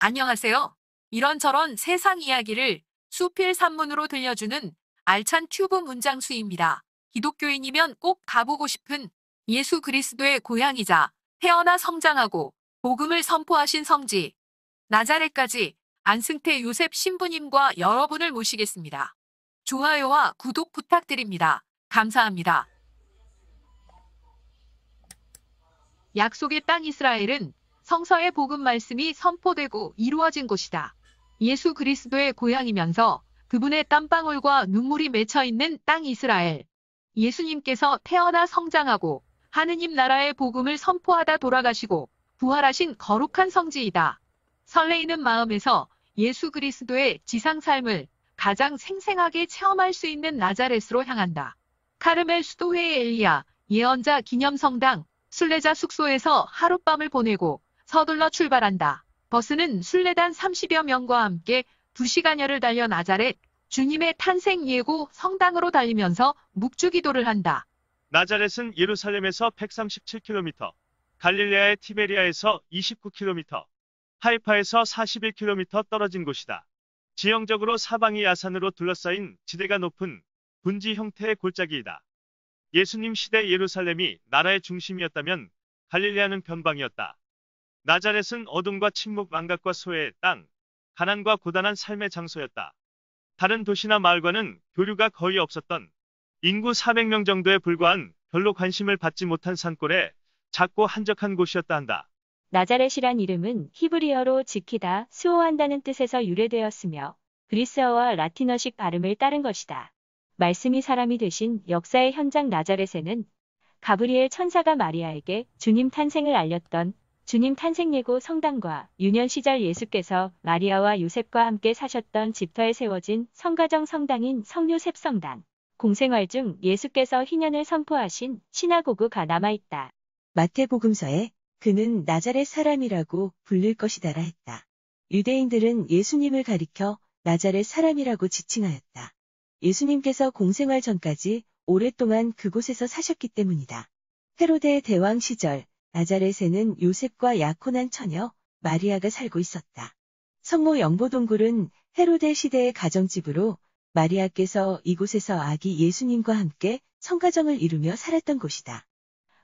안녕하세요. 이런저런 세상 이야기를 수필산문으로 들려주는 알찬 튜브 문장수입니다. 기독교인이면 꼭 가보고 싶은 예수 그리스도의 고향이자 태어나 성장하고 복음을 선포하신 성지 나자렛까지 안승태 요셉 신부님과 여러분을 모시겠습니다. 좋아요와 구독 부탁드립니다. 감사합니다. 약속의 땅 이스라엘은 성서의 복음 말씀이 선포되고 이루어진 곳이다. 예수 그리스도의 고향이면서 그분의 땀방울과 눈물이 맺혀 있는 땅 이스라엘. 예수님께서 태어나 성장하고 하느님 나라의 복음을 선포하다 돌아가시고 부활하신 거룩한 성지이다. 설레이는 마음에서 예수 그리스도의 지상 삶을 가장 생생하게 체험할 수 있는 나자렛으로 향한다. 카르멜 수도회의 엘리야, 예언자 기념성당, 순례자 숙소에서 하룻밤을 보내고 서둘러 출발한다. 버스는 순례단 30여 명과 함께 2시간여를 달려 나자렛, 주님의 탄생 예고 성당으로 달리면서 묵주기도를 한다. 나자렛은 예루살렘에서 137km, 갈릴레아의 티베리아에서 29km, 하이파에서 41km 떨어진 곳이다. 지형적으로 사방이 야산으로 둘러싸인 지대가 높은 분지 형태의 골짜기이다. 예수님 시대 예루살렘이 나라의 중심이었다면 갈릴레아는 변방이었다. 나자렛은 어둠과 침묵, 망각과 소외의 땅, 가난과 고단한 삶의 장소였다. 다른 도시나 마을과는 교류가 거의 없었던 인구 400명 정도에 불과한 별로 관심을 받지 못한 산골에 작고 한적한 곳이었다 한다. 나자렛이란 이름은 히브리어로 지키다, 수호한다는 뜻에서 유래되었으며 그리스어와 라틴어식 발음을 따른 것이다. 말씀이 사람이 되신 역사의 현장 나자렛에는 가브리엘 천사가 마리아에게 주님 탄생을 알렸던 주님 탄생 예고 성당과 유년 시절 예수께서 마리아와 요셉과 함께 사셨던 집터에 세워진 성가정 성당인 성요셉 성당, 공생활 중 예수께서 희년을 선포하신 시나고그가 남아있다. 마태복음서에 그는 나자렛 사람이라고 불릴 것이다라 했다. 유대인들은 예수님을 가리켜 나자렛 사람이라고 지칭하였다. 예수님께서 공생활 전까지 오랫동안 그곳에서 사셨기 때문이다. 헤로데 대왕 시절 나자렛에는 요셉과 약혼한 처녀 마리아가 살고 있었다. 성모 영보동굴은 헤로데 시대의 가정집으로 마리아께서 이곳에서 아기 예수님과 함께 성가정을 이루며 살았던 곳이다.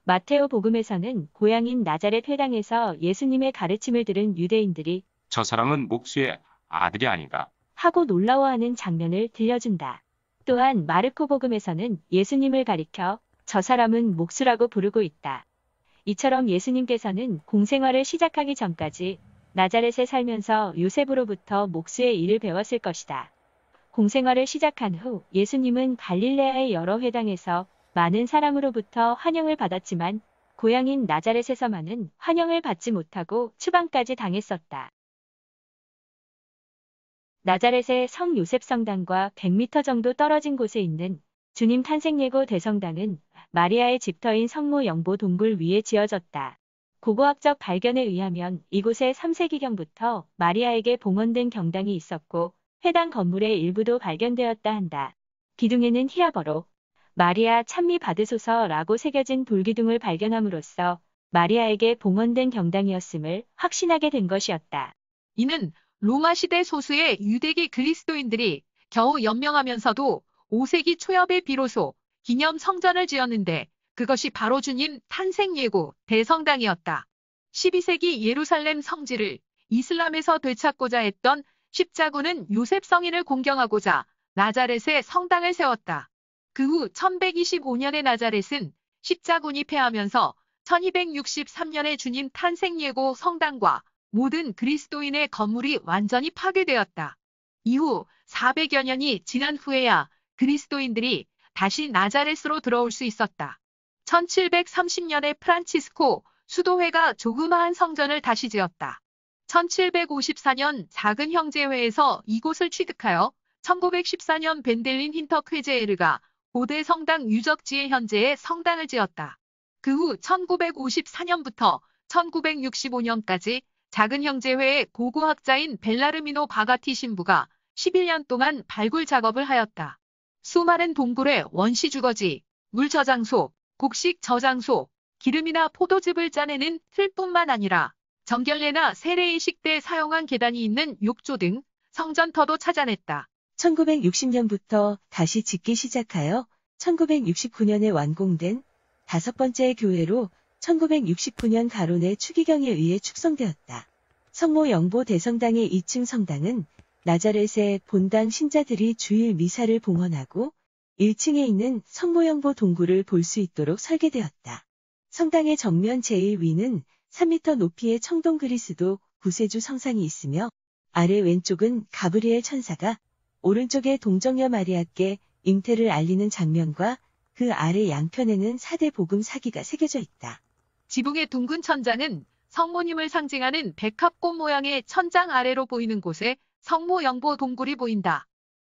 마테오 복음에서는 고향인 나자렛 회당에서 예수님의 가르침을 들은 유대인들이 저 사람은 목수의 아들이 아닌가? 하고 놀라워하는 장면을 들려준다. 또한 마르코 복음에서는 예수님을 가리켜 저 사람은 목수라고 부르고 있다. 이처럼 예수님께서는 공생활을 시작하기 전까지 나자렛에 살면서 요셉으로부터 목수의 일을 배웠을 것이다. 공생활을 시작한 후 예수님은 갈릴레아의 여러 회당에서 많은 사람으로부터 환영을 받았지만 고향인 나자렛에서만은 환영을 받지 못하고 추방까지 당했었다. 나자렛의 성 요셉 성당과 100m 정도 떨어진 곳에 있는 주님 탄생 예고 대성당은 마리아의 집터인 성모 영보 동굴 위에 지어졌다. 고고학적 발견에 의하면 이곳에 3세기경부터 마리아에게 봉헌된 경당이 있었고 회당 건물의 일부도 발견되었다 한다. 기둥에는 히라버로 마리아 찬미 받으소서라고 새겨진 돌기둥을 발견함으로써 마리아에게 봉헌된 경당이었음을 확신하게 된 것이었다. 이는 로마 시대 소수의 유대계 그리스도인들이 겨우 연명하면서도 5세기 초엽에 비로소 기념 성전을 지었는데 그것이 바로 주님 탄생 예고 대성당이었다. 12세기 예루살렘 성지를 이슬람에서 되찾고자 했던 십자군은 요셉 성인을 공경하고자 나자렛에 성당을 세웠다. 그 후 1125년에 나자렛은 십자군이 패하면서 1263년에 주님 탄생 예고 성당과 모든 그리스도인의 건물이 완전히 파괴되었다. 이후 400여 년이 지난 후에야 그리스도인들이 다시 나자렛으로 들어올 수 있었다. 1730년에 프란치스코 수도회가 조그마한 성전을 다시 지었다. 1754년 작은 형제회에서 이곳을 취득하여 1914년 벤델린 힌턱 회제에르가 고대 성당 유적지의 현재의 성당을 지었다. 그 후 1954년부터 1965년까지 작은 형제회의 고고학자인 벨라르미노 바가티 신부가 11년 동안 발굴 작업을 하였다. 수많은 동굴의 원시 주거지, 물 저장소, 곡식 저장소, 기름이나 포도즙을 짜내는 틀뿐만 아니라 정결례나 세례의식 때 사용한 계단이 있는 욕조 등 성전터도 찾아냈다. 1960년부터 다시 짓기 시작하여 1969년에 완공된 다섯 번째 교회로 1969년 가론의 추기경에 의해 축성되었다. 성모 영보 대성당의 2층 성당은 나자렛의 본당 신자들이 주일 미사를 봉헌하고 1층에 있는 성모 영보 동굴을 볼 수 있도록 설계되었다. 성당의 정면 제1위는 3m 높이의 청동 그리스도 구세주 성상이 있으며 아래 왼쪽은 가브리엘 천사가 오른쪽에 동정녀 마리아께 잉태를 알리는 장면과 그 아래 양편에는 4대 복음 사기가 새겨져 있다. 지붕의 둥근 천장은 성모님을 상징하는 백합꽃 모양의 천장 아래로 보이는 곳에 성모 영보 동굴이 보인다.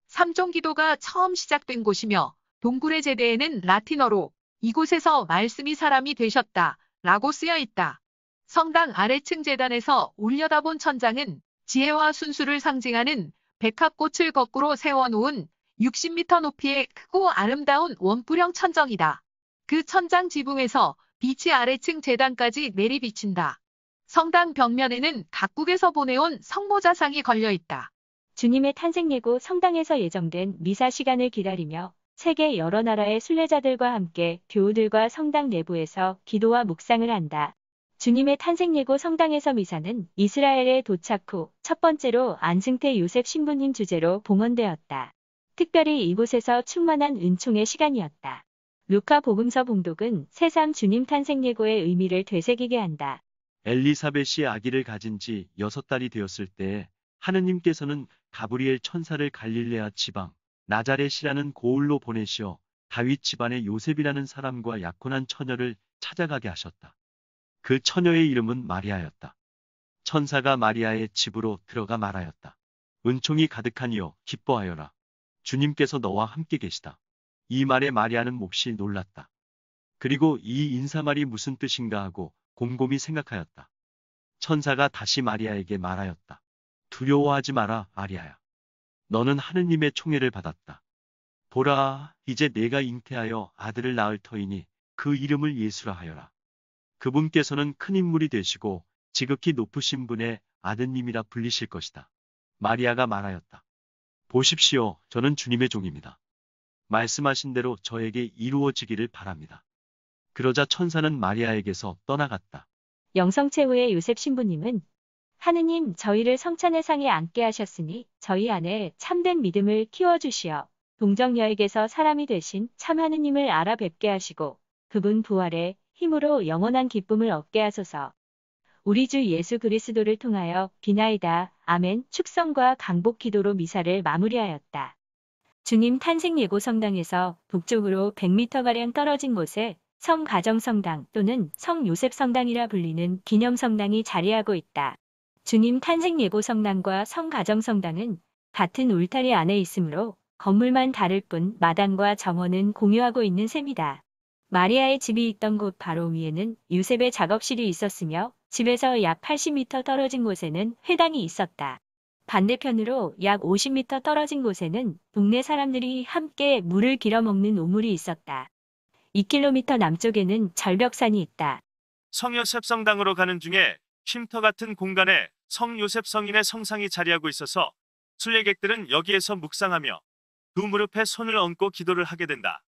삼종기도가 처음 시작된 곳이며 동굴의 제대에는 라틴어로 이곳에서 말씀이 사람이 되셨다 라고 쓰여 있다. 성당 아래층 제단에서 올려다본 천장은 지혜와 순수를 상징하는 백합꽃을 거꾸로 세워놓은 60m 높이의 크고 아름다운 원뿔형 천정이다. 그 천장 지붕에서 빛이 아래층 제단까지 내리비친다. 성당 벽면에는 각국에서 보내온 성모자상이 걸려있다. 주님의 탄생 예고 성당에서 예정된 미사 시간을 기다리며 세계 여러 나라의 순례자들과 함께 교우들과 성당 내부에서 기도와 묵상을 한다. 주님의 탄생 예고 성당에서 미사는 이스라엘에 도착 후 첫 번째로 안승태 요셉 신부님 주재로 봉헌되었다. 특별히 이곳에서 충만한 은총의 시간이었다. 루카 복음서 봉독은 새삼 주님 탄생 예고의 의미를 되새기게 한다. 엘리사벳이 아기를 가진 지 6달이 되었을 때 하느님께서는 가브리엘 천사를 갈릴레아 지방 나자렛이라는 고을로 보내시어 다윗 집안의 요셉이라는 사람과 약혼한 처녀를 찾아가게 하셨다. 그 처녀의 이름은 마리아였다. 천사가 마리아의 집으로 들어가 말하였다. 은총이 가득하니여 기뻐하여라. 주님께서 너와 함께 계시다. 이 말에 마리아는 몹시 놀랐다. 그리고 이 인사말이 무슨 뜻인가 하고 곰곰이 생각하였다. 천사가 다시 마리아에게 말하였다. 두려워하지 마라, 마리아야. 너는 하느님의 총애를 받았다. 보라, 이제 내가 잉태하여 아들을 낳을 터이니 그 이름을 예수라 하여라. 그분께서는 큰 인물이 되시고 지극히 높으신 분의 아드님이라 불리실 것이다. 마리아가 말하였다. 보십시오, 저는 주님의 종입니다. 말씀하신 대로 저에게 이루어지기를 바랍니다. 그러자 천사는 마리아에게서 떠나갔다. 영성체 후의 요셉 신부님은 하느님 저희를 성찬의 상에 앉게 하셨으니 저희 안에 참된 믿음을 키워주시어 동정녀에게서 사람이 되신 참 하느님을 알아뵙게 하시고 그분 부활의 힘으로 영원한 기쁨을 얻게 하소서. 우리 주 예수 그리스도를 통하여 비나이다. 아멘. 축성과 강복 기도로 미사를 마무리하였다. 주님 탄생 예고 성당에서 북쪽으로 100m가량 떨어진 곳에 성가정성당 또는 성요셉 성당이라 불리는 기념성당이 자리하고 있다. 주님 탄생 예고 성당과 성가정성당은 같은 울타리 안에 있으므로 건물만 다를 뿐 마당과 정원은 공유하고 있는 셈이다. 마리아의 집이 있던 곳 바로 위에는 요셉의 작업실이 있었으며 집에서 약 80m 떨어진 곳에는 회당이 있었다. 반대편으로 약 50m 떨어진 곳에는 동네 사람들이 함께 물을 길어 먹는 우물이 있었다. 2km 남쪽에는 절벽산이 있다. 성요셉 성당으로 가는 중에 쉼터 같은 공간에 성요셉 성인의 성상이 자리하고 있어서 순례객들은 여기에서 묵상하며 두 무릎에 손을 얹고 기도를 하게 된다.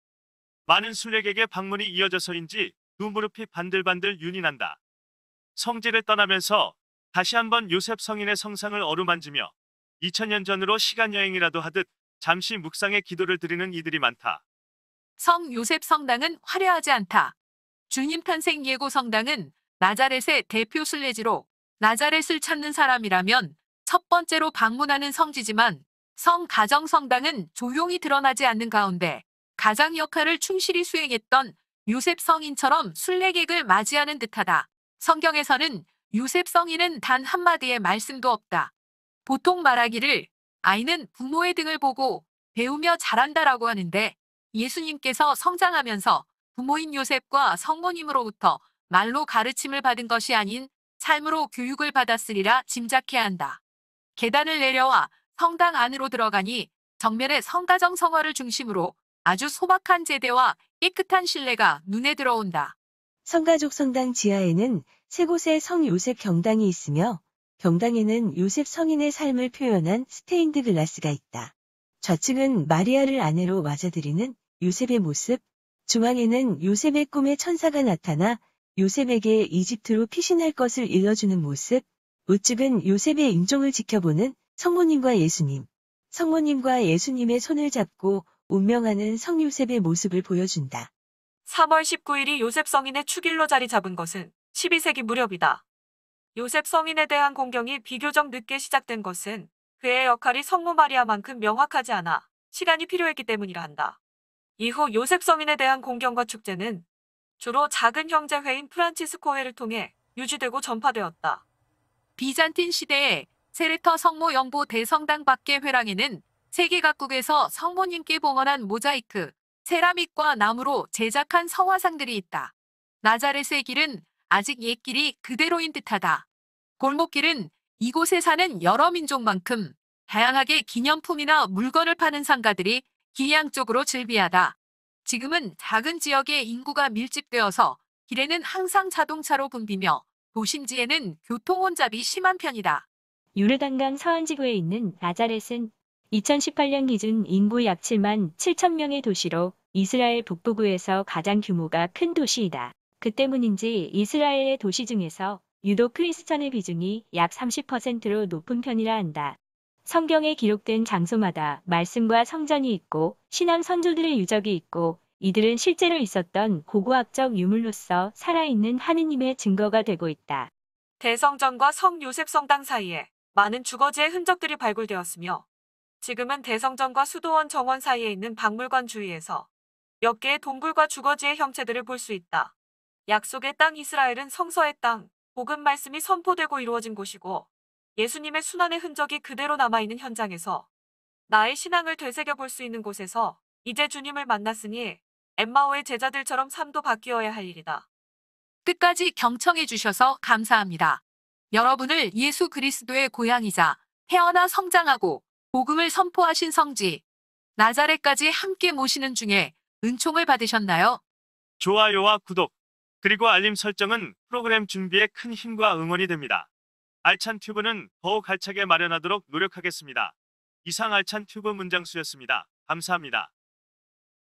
많은 순례객의 방문이 이어져서인지 두 무릎이 반들반들 윤이 난다. 성지를 떠나면서 다시 한번 요셉 성인의 성상을 어루만지며 2000년 전으로 시간여행이라도 하듯 잠시 묵상의 기도를 드리는 이들이 많다. 성 요셉 성당은 화려하지 않다. 주님 탄생 예고 성당은 나자렛의 대표 순례지로 나자렛을 찾는 사람이라면 첫 번째로 방문하는 성지지만 성 가정 성당은 조용히 드러나지 않는 가운데 가장 역할을 충실히 수행했던 요셉 성인처럼 순례객을 맞이하는 듯하다. 성경에서는 요셉 성인은 단 한마디의 말씀도 없다. 보통 말하기를 아이는 부모의 등을 보고 배우며 자란다라고 하는데 예수님께서 성장하면서 부모인 요셉과 성모님으로부터 말로 가르침을 받은 것이 아닌 삶으로 교육을 받았으리라 짐작해야 한다. 계단을 내려와 성당 안으로 들어가니 정면에 성가정 성화를 중심으로 아주 소박한 제대와 깨끗한 실내가 눈에 들어온다. 성가족 성당 지하에는 세 곳에 성 요셉 경당이 있으며 경당에는 요셉 성인의 삶을 표현한 스테인드 글라스가 있다. 좌측은 마리아를 아내로 맞아들이는 요셉의 모습, 중앙에는 요셉의 꿈에 천사가 나타나 요셉에게 이집트로 피신할 것을 일러주는 모습, 우측은 요셉의 임종을 지켜보는 성모님과 예수님, 성모님과 예수님의 손을 잡고 운명하는 성요셉의 모습을 보여준다. 3월 19일이 요셉 성인의 축일로 자리 잡은 것은 12세기 무렵이다. 요셉 성인에 대한 공경이 비교적 늦게 시작된 것은 그의 역할이 성모 마리아만큼 명확하지 않아 시간이 필요했기 때문이라 한다. 이후 요셉 성인에 대한 공경과 축제는 주로 작은 형제회인 프란치스코회를 통해 유지되고 전파되었다. 비잔틴 시대에 세르터 성모 영보 대성당 밖의 회랑에는 세계 각국에서 성모님께 봉헌한 모자이크, 세라믹과 나무로 제작한 성화상들이 있다. 나자렛의 길은 아직 옛길이 그대로인 듯하다. 골목길은 이곳에 사는 여러 민족만큼 다양하게 기념품이나 물건을 파는 상가들이 길양 쪽으로 즐비하다. 지금은 작은 지역에 인구가 밀집되어서 길에는 항상 자동차로 붐비며 도심지에는 교통 혼잡이 심한 편이다. 요르단강 서안지구에 있는 나자렛은 2018년 기준 인구 약 7만 7천 명의 도시로 이스라엘 북부구에서 가장 규모가 큰 도시이다. 그 때문인지 이스라엘의 도시 중에서 유독 크리스천의 비중이 약 30%로 높은 편이라 한다. 성경에 기록된 장소마다 말씀과 성전이 있고 신앙 선조들의 유적이 있고 이들은 실제로 있었던 고고학적 유물로서 살아있는 하느님의 증거가 되고 있다. 대성전과 성 요셉 성당 사이에 많은 주거지의 흔적들이 발굴되었으며 지금은 대성전과 수도원 정원 사이에 있는 박물관 주위에서 몇 개의 동굴과 주거지의 형체들을 볼 수 있다. 약속의 땅 이스라엘은 성서의 땅, 복음 말씀이 선포되고 이루어진 곳이고 예수님의 순환의 흔적이 그대로 남아있는 현장에서 나의 신앙을 되새겨 볼 수 있는 곳에서 이제 주님을 만났으니 엠마오의 제자들처럼 삶도 바뀌어야 할 일이다. 끝까지 경청해 주셔서 감사합니다. 여러분을 예수 그리스도의 고향이자 태어나 성장하고 복음을 선포하신 성지 나자렛까지 함께 모시는 중에 은총을 받으셨나요? 좋아요와 구독, 그리고 알림 설정은 프로그램 준비에 큰 힘과 응원이 됩니다. 알찬 튜브는 더욱 알차게 마련하도록 노력하겠습니다. 이상 알찬 튜브 문장수였습니다. 감사합니다.